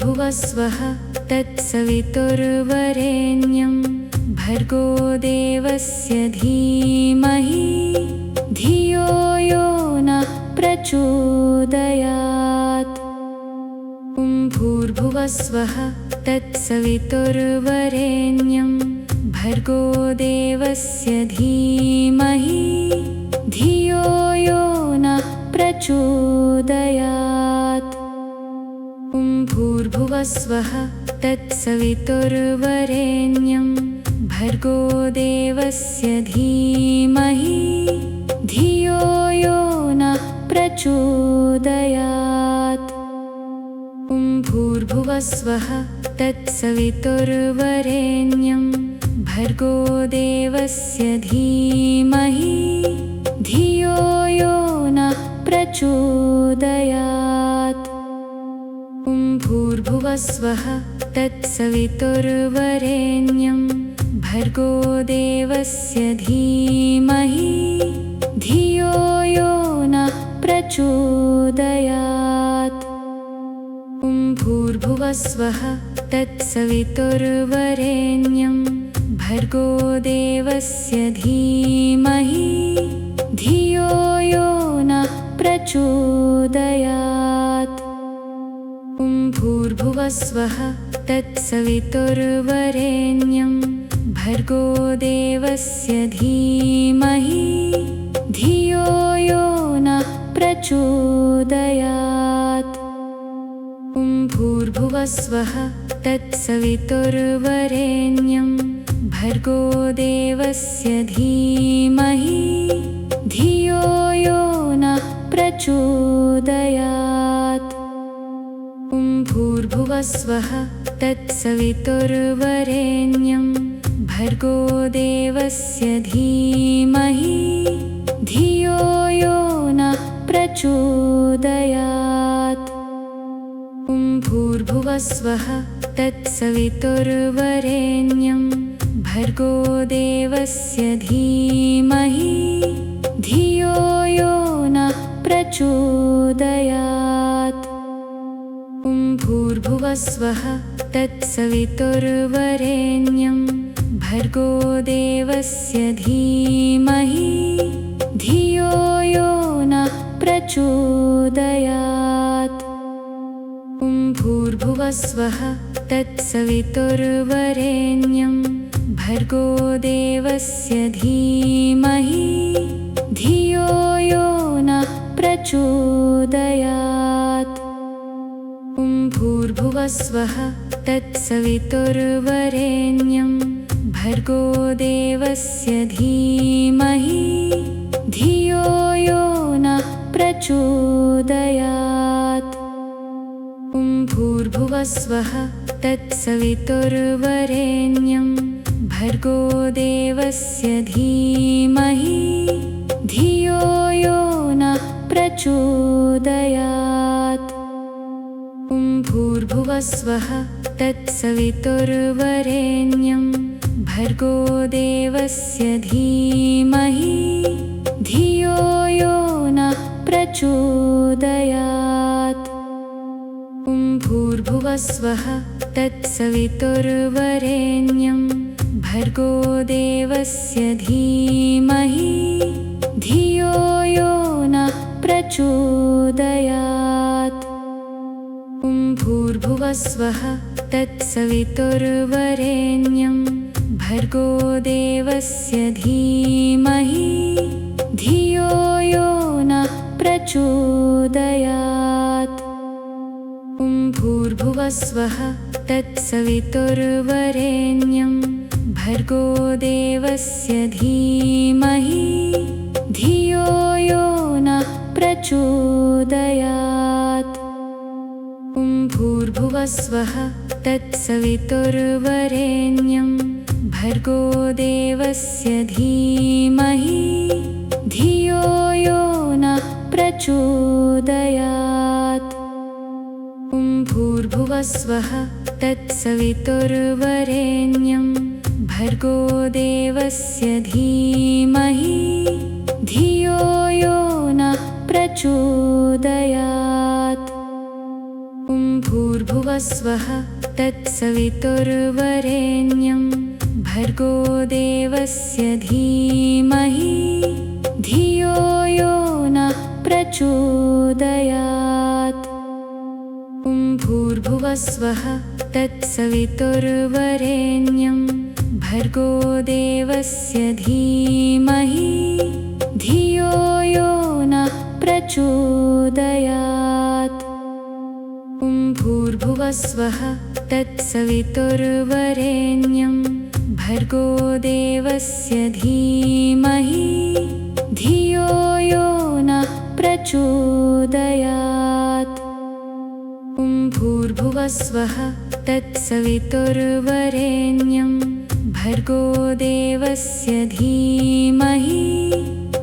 भूर्भुवस्वः तत्सवितुर्वरेण्यं भर्गो देवस्य धीमहि धियो यो नः प्रचोदयात्। भूर्भुवस्वः तत्सवितुर्वरेण्यं भर्गो देवस्य धीमहि धियो यो नः प्रचोदयात्। भूर्भुवस्वः तत्सवितुर्वरेण्यं भर्गो देवस्य धीमहि धियो यो नः प्रचोदयात्। भूर्भुवस्वः तत्सवितुर्वरेण्यं भर्गो देवस्य धीमहि धियो यो नः प्रचोदयात्। भूर्भुवस्वः तत्सवितुर्वरेण्यं भर्गो देवस्य धीमहि धियो यो नः प्रचोदयात्। भूर्भुवस्वः तत्सवितुर्वरेण्यं भर्गो देवस्य धीमहि धियो यो नः प्रचोदयात्। भूर्भुवस्वः तत्सवितुर्वरेण्यं भर्गो देवस्य धीमहि धियो यो नः प्रचोदयात्। भूर्भुवस्वः तत्सवितुर्वरेण्यं भर्गो देवस्य धीमहि धियो यो नः प्रचोदयात्। भूर्भुवस्वः तत्सवितुर्वरेण्यं भर्गो देवस्य धीमहि धियो यो नः प्रचोदयात्। भूर्भुवस्वः तत्सवितुर्वरेण्यं भर्गो देवस्य धीमहि धियो यो नः प्रचोदयात्। भूर्भुवस्वः तत्सवितुर्वरेण्यं भर्गो देवस्य धीमहि धियो यो नः प्रचोदयात्। भूर्भुवस्वः तत्सवितुर्वरेण्यं भर्गो देवस्य धीमहि धियो यो नः प्रचोदयात्। भूर्भुवस्वः तत्सवितुर्वरेण्यं भर्गो देवस्य धीमहि धियो यो नः प्रचोदयात्। भूर्भुवस्वः तत्सवितुर्वरेण्यं भर्गो देवस्य धीमहि धियो यो नः प्रचोदयात्। भूर्भुवस्वः तत्सवितुर्वरेण्यं भर्गो देवस्य धीमहि धियो यो नः प्रचोदयात्। भूर्भुवस्वः तत्सवितुर्वरेण्यं भर्गो देवस्य धीमहि धियो यो नः प्रचोदयात्। भूर्भुवस्वः तत्सवितुर्वरेण्यं भर्गो देवस्य धीमहि धियो यो नः प्रचोदयात्। भूर्भुवस्वः तत्सवितुर्वरेण्यं भर्गो देवस्य धीमहि धियो यो नः प्रचोदयात्। भूर्भुवस्वः तत्सवितुर्वरेण्यं भर्गो देवस्य धीमहि धियो यो नः प्रचोदयात्। भूर्भुवस्वः तत्सवितुर्वरेण्यं भर्गो देवस्य धीमहि धियो यो नः प्रचोदयात्। भूर्भुवस्वः तत्सवितुर्वरेण्यं भर्गो देवस्य धीमहि धियो यो नः प्रचोदयात्। भूर्भुवस्वः तत्सवितुर्वरेण्यं भर्गो देवस्य धीमहि धियो यो नः प्रचोदयात्। भूर्भुवस्वः तत्सवितुर्वरेण्यं भर्गो देवस्य धीमहि धियो यो नः प्रचोदयात्। भूर्भुवस्वः तत्सवितुर्वरेण्यं भर्गो देवस्य धीमहि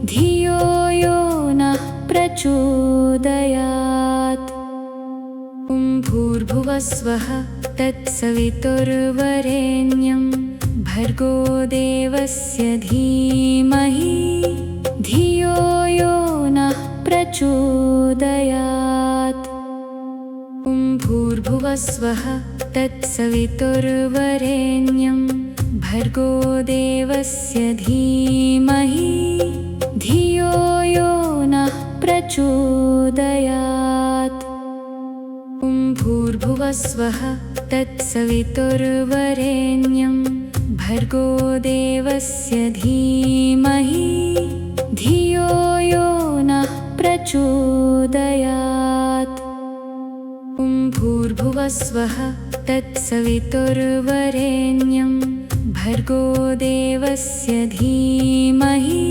धियो यो नः प्रचोदयात्। भूर्भुवस्वः तत्सवितुर्वरेण्यं भर्गो देवस्य धीमहि धियो यो नः प्रचोदयात्। भूर्भुवस्वः तत्सवितुर्वरेण्यं भर्गो देवस्य धीमहि धियो यो नः प्रचोदयात्। भूर्भुवस्वः तत्सवितुर्वरेण्यं भर्गो देवस्य धीमहि धियो यो नः प्रचोदयात्। भूर्भुवस्वः तत्सवितुर्वरेण्यं भर्गो देवस्य धीमहि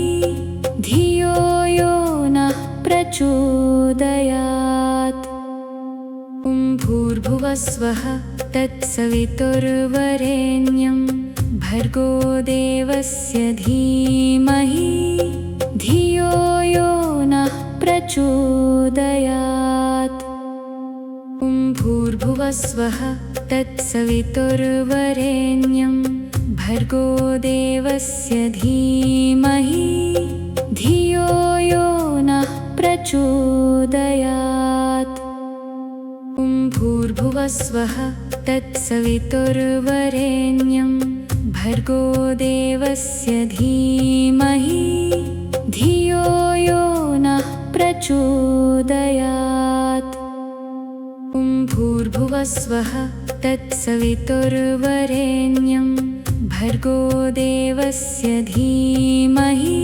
धियो यो नः प्रचोदयात्। भूर्भुवस्वः तत्सवितुर्वरेण्यं भर्गो देवस्य धीमहि धियो यो नः प्रचोदयात्। भूर्भुवस्वः तत्सवितुर्वरेण्यं भर्गो देवस्य धीमहि धियो यो नः प्रचोदयात्। भूर्भुवस्वः तत्सवितुर्वरेण्यं भर्गो देवस्य धीमहि धियो यो नः प्रचोदयात्। भूर्भुवस्वः तत्सवितुर्वरेण्यं भर्गो देवस्य धीमहि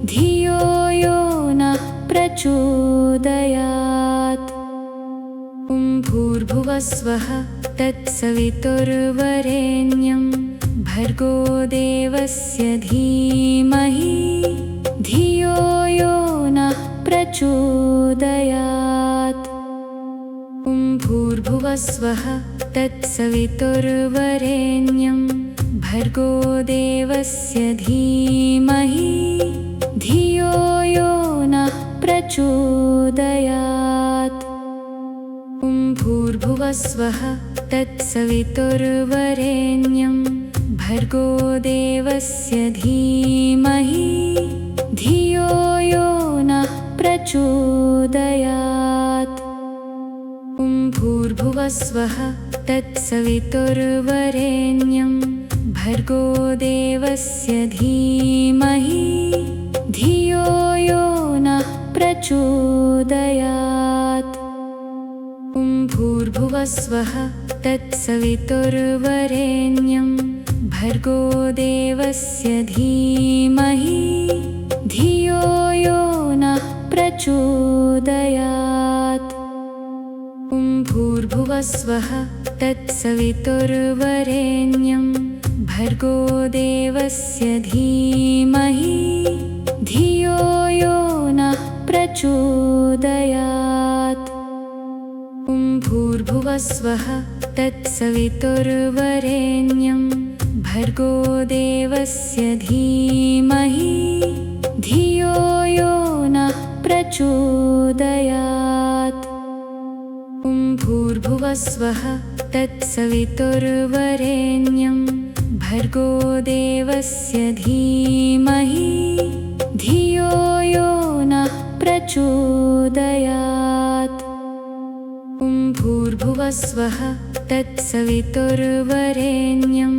धियो यो नः प्रचोदयात्। भूर्भुवस्वः तत्सवितुर्वरेण्यं भर्गो देवस्य धीमहि धियो यो नः प्रचोदयात्। भूर्भुवस्वः तत्सवितुर्वरेण्यं भर्गो देवस्य धीमहि धियो यो नः प्रचोदयात्। भूर्भुवस्वः तत्सवितुर्वरेण्यं भर्गो देवस्य धीमहि धियो यो नः प्रचोदयात्। भूर्भुवस्वः तत्सवितुर्वरेण्यं भर्गो देवस्य धीमहि धियो यो नः प्रचोदयात्। भूर्भुवस्वः तत्सवितुर्वरेण्यं भर्गो देवस्य धीमहि धियो यो नः प्रचोदयात्। भूर्भुवस्वः तत्सवितुर्वरेण्यं भर्गो देवस्य धीमहि धियो यो नः प्रचोदयात्। भूर्भुवस्वः तत्सवितुर्वरेण्यं भर्गो देवस्य धीमहि धियो यो नः प्रचोदयात्। भूर्भुवस्वः तत्सवितुर्वरेण्यं भर्गो देवस्य धीमहि धियो यो नः प्रचोदयात्। भूर्भुवस्वः तत्सवितुर्वरेण्यं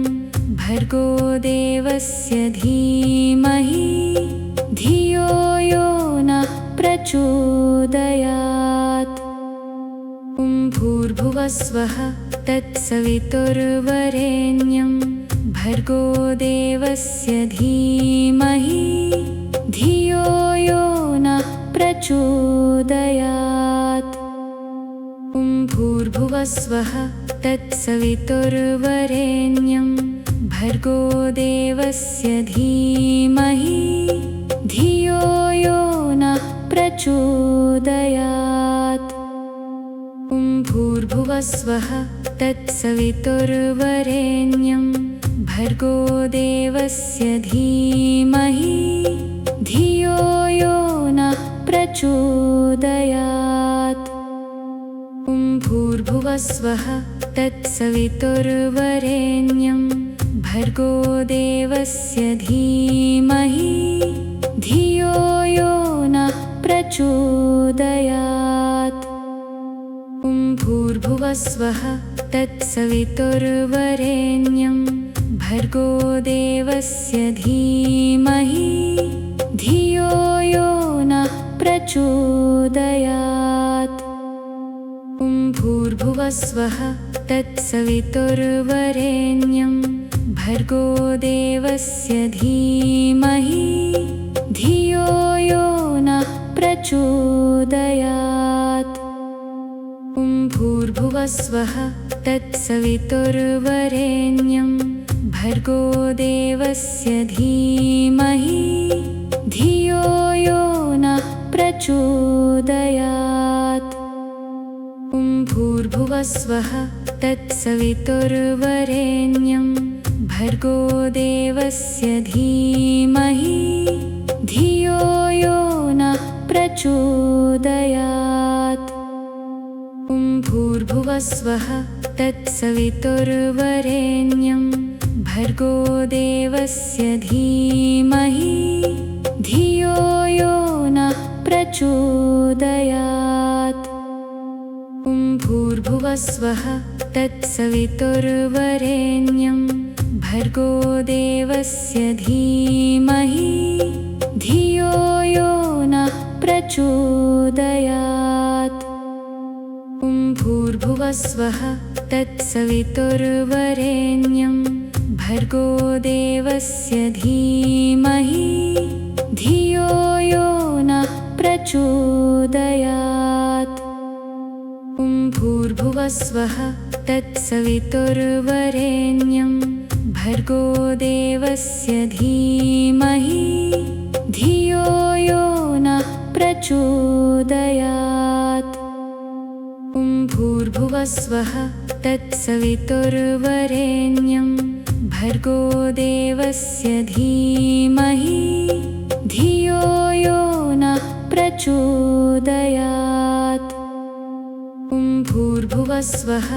भर्गो देवस्य धीमहि धियो यो नः प्रचोदयात्। ॐ भूर्भुवस्वः तत्सवितुर्वरेण्यं भर्गो देवस्य धीमहि धियो यो नः प्रचोदयात्। ॐ भूर्भुवस्वः तत्सवितुर्वरेण्यं भर्गो देवस्य धीमहि धियो यो नः प्रचोदयात्। ॐ भूर्भुवस्वः तत्सवितुर्वरेण्यं भर्गो देवस्य धीमहि धियो यो नः प्रचोदयात्। ॐ भूर्भुवस्वः तत्सवितुर्वरेण्यं भर्गो देवस्य धीमहि धियो यो नः प्रचोदयात्। ॐ भूर्भुवस्वः तत्सवितुर्वरेण्यं भर्गो देवस्य धीमहि धियो यो नः प्रचोदयात्। ॐ भूर्भुवस्वः तत्सवितुर्वरेण्यं भर्गो देवस्य धीमहि धियो यो नः प्रचोदयात्। ॐ भूर्भुवस्वः तत्सवितुर्वरेण्यं भर्गो देवस्य धीमहि धियो यो नः प्रचोदयात्। ॐ भूर्भुवस्वः तत्सवितुर्वरेण्यं भर्गो देवस्य धीमहि धियो यो नः प्रचोदयात्। ॐ भूर्भुवस्वः तत्सवितुर्वरेण्यं भर्गो देवस्य धीमहि धियो यो नः प्रचोदयात्। ॐ भूर्भुवस्वः तत्सवितुर्वरेण्यं भर्गो देवस्य धीमहि धियो यो नः प्रचोदयात्। ॐ भूर्भुवस्वः तत्सवितुर्वरेण्यं भर्गो देवस्य धीमहि धियो यो नः प्रचोदयात्। ॐ भूर्भुवस्वः तत्सवितुर्वरेण्यं भर्गो देवस्य धीमहि धियो यो नः प्रचोदयात्। ॐ भूर्भुवस्वः तत्सवितुर्वरेण्यं भर्गो देवस्य धीमहि धियो यो नः प्रचोदयात्। ॐ भूर्भुवस्वः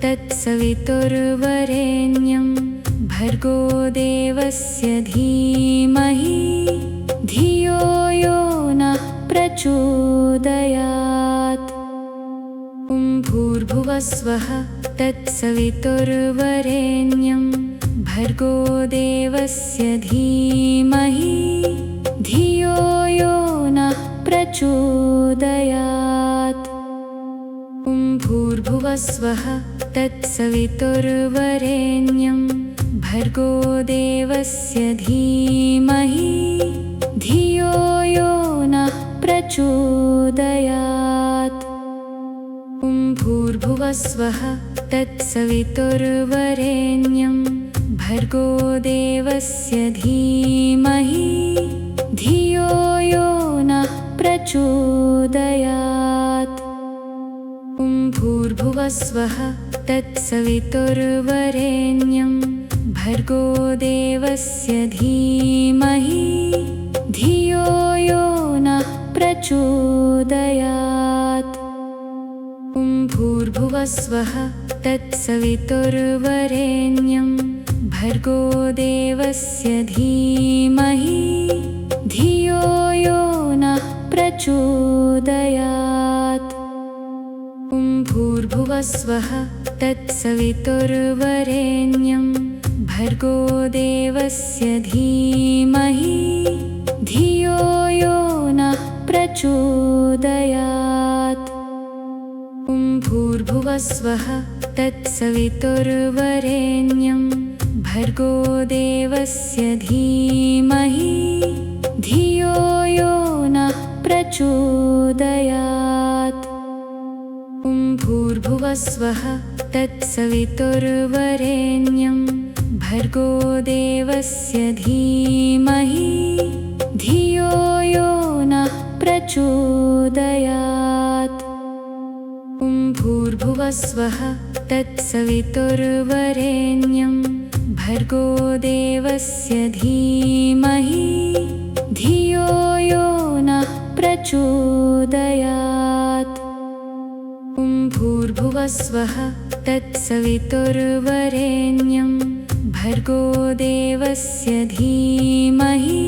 तत्सवितुर्वरेण्यं भर्गो देवस्य धीमहि धियो यो नः प्रचोदयात्। ॐ भूर्भुवस्वः तत्सवितुर्वरेण्यं भर्गो देवस्य धीमहि धियो यो नः प्रचोदयात्। ॐ भूर्भुवस्वः तत्सवितुर्वरेण्यं भर्गो देवस्य धीमहि धियो यो नः प्रचोदयात्। ॐ भूर्भुवस्वः तत्सवितुर्वरेण्यं भर्गो देवस्य धीमहि धियो यो नः प्रचोदयात्। ॐ भूर्भुवस्वः तत्सवितुर्वरेण्यं भर्गो देवस्य धीमहि धियो यो नः प्रचोदयात्। ॐ भूर्भुवस्वः तत्सवितुर्वरेण्यं भर्गो देवस्य धीमहि धियो यो नः प्रचोदयात्। ॐ भूर्भुवस्वः भूर्भुवस्वः तत्सवितुर्वरेण्यं भर्गो देवस्य धीमहि धियो यो नः प्रचोदयात्। ॐ भूर्भुवस्वः तत्सवितुर्वरेण्यं भर्गो देवस्य धीमहि धियो यो नः प्रचोदयात्। ॐ भूर्भुवस्वः तत्सवितुर्वरेण्यं भर्गो देवस्य धीमहि धियो यो नः प्रचोदयात्। ॐ भूर्भुवस्वः तत्सवितुर्वरेण्यं भर्गो देवस्य धीमहि धियो यो नः प्रचोदयात्। ॐ भूर्भुवस्वः तत्सवितुर्वरेण्यं भर्गो देवस्य धीमहि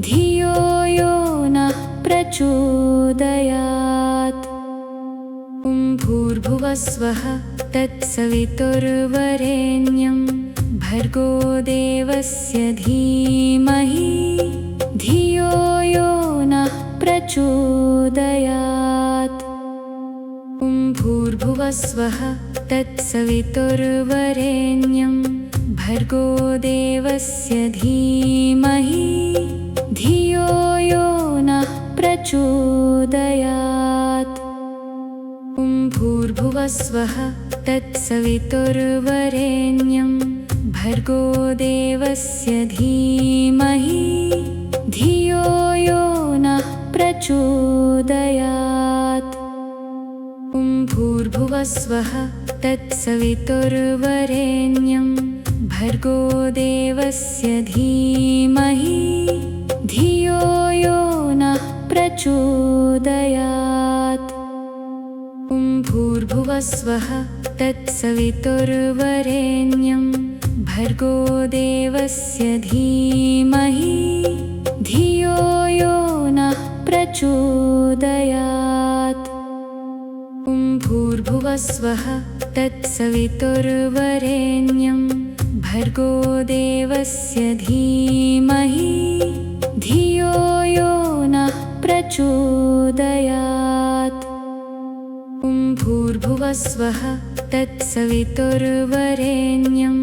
धियो यो नः प्रचोदयात्। ॐ भूर्भुवस्वः तत्सवितुर्वरेण्यं भर्गो देवस्य धीमहि धियो यो नः प्रचोदयात्। ॐ भूर्भुवस्वः तत्सवितुर्वरेण्यं भर्गो देवस्य धीमहि धियो यो नः प्रचोदयात्। ॐ भूर्भुवस्वः तत्सवितुर्वरेण्यं भर्गो देवस्य धीमहि धियो यो नः प्रचोदयात्। ॐ भूर्भुवस्वः तत्सवितुर्वरेण्यं भर्गो देवस्य धीमहि धियो यो नः प्रचोदयात्। ॐ भूर्भुवस्वः तत्सवितुर्वरेण्यं भर्गो देवस्य धीमहि धियो यो नः प्रचोदयात्। ॐ भूर्भुवस्वः तत्सवितुर्वरेण्यं भर्गो देवस्य धीमहि धियो यो नः प्रचोदयात्। ॐ भूर्भुवस्वः तत्सवितुर्वरेण्यं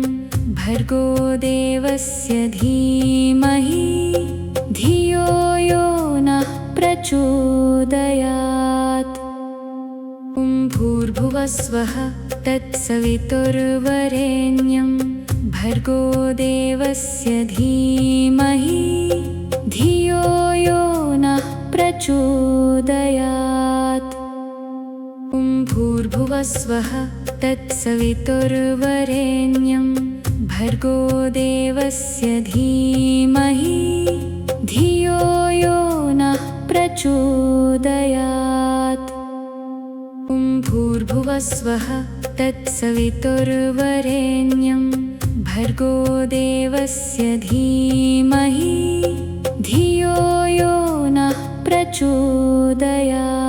भर्गो देवस्य धीमहि धियो यो नः प्रचोदयात्। ॐ भूर्भुवस्वः तत्सवितुर्वरेण्यं भर्गो देवस्य धीमहि धियो यो नः प्रचोदयात्। ॐ भूर्भुवस्वः तत्सवितुर्वरेण्यं भर्गो देवस्य धीमहि धियो यो नः प्रचोदयात्। ॐ भूर्भुवस्वः तत्सवितुर्वरेण्यं भर्गो देवस्य धीमहि धियो यो नः प्रचोदयात्।